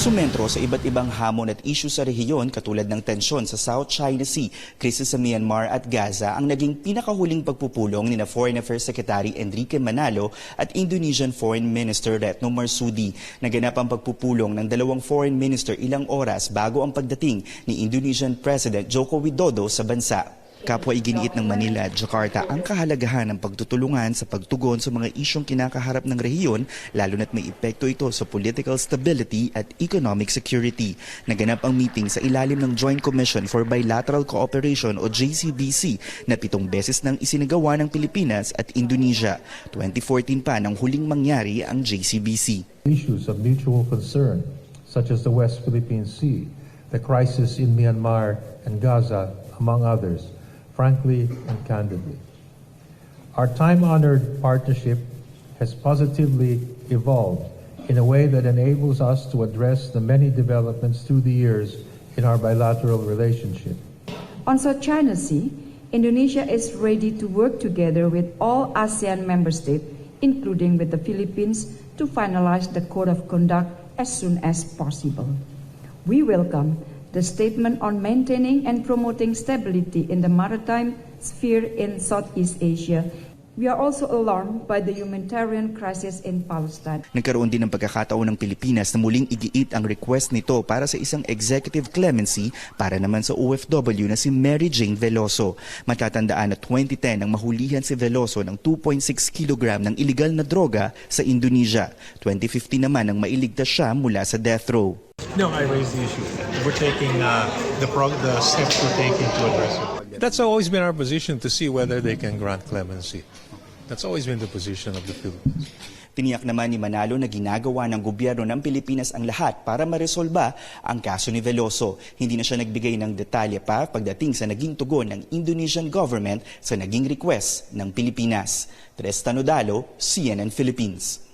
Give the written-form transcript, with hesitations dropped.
Sumentro sa iba't ibang hamon at issue sa rehiyon katulad ng tensyon sa South China Sea, krisis sa Myanmar at Gaza ang naging pinakahuling pagpupulong ni Foreign Affairs Secretary Enrique Manalo at Indonesian Foreign Minister Retno Marsudi. Naganap ang pagpupulong ng dalawang foreign minister ilang oras bago ang pagdating ni Indonesian President Joko Widodo sa bansa. Kapwa iginiit ng Manila at Jakarta ang kahalagahan ng pagtutulungan sa pagtugon sa mga isyong kinakaharap ng rehiyon, lalo na't may epekto ito sa political stability at economic security. Naganap ang meeting sa ilalim ng Joint Commission for Bilateral Cooperation o JCBC na 7 beses nang isinagawa ng Pilipinas at Indonesia. 2014 pa nang huling mangyari ang JCBC. Issues of mutual concern such as the West Philippine Sea, the crisis in Myanmar and Gaza, among others, frankly and candidly. Our time-honored partnership has positively evolved in a way that enables us to address the many developments through the years in our bilateral relationship. On South China Sea, Indonesia is ready to work together with all ASEAN member states, including with the Philippines, to finalize the Code of Conduct as soon as possible. We welcome the statement on maintaining and promoting stability in the maritime sphere in Southeast Asia. We are also alarmed by the humanitarian crisis in Palestine. Nagkaroon din ng pagkakataon ng Pilipinas na muling igiit ang request nito para sa isang executive clemency para naman sa OFW na si Mary Jane Veloso. Matatandaan na 2010 nang mahulihan si Veloso ng 2.6 kg ng illegal na droga sa Indonesia. 2015 naman nang mailigtas siya mula sa death row. No, I raised the issue. We're taking the steps we're taking to address it. That's always been our position, to see whether they can grant clemency. That's always been the position of the Philippines. Tiniyak naman ni Manalo na ginagawa ng gobyerno ng Pilipinas ang lahat para maresolba ang kaso ni Veloso. Hindi na siya nagbigay ng detalye pa pagdating sa naging tugon ng Indonesian government sa naging request ng Pilipinas. Tres Tanudalo, CNN Philippines.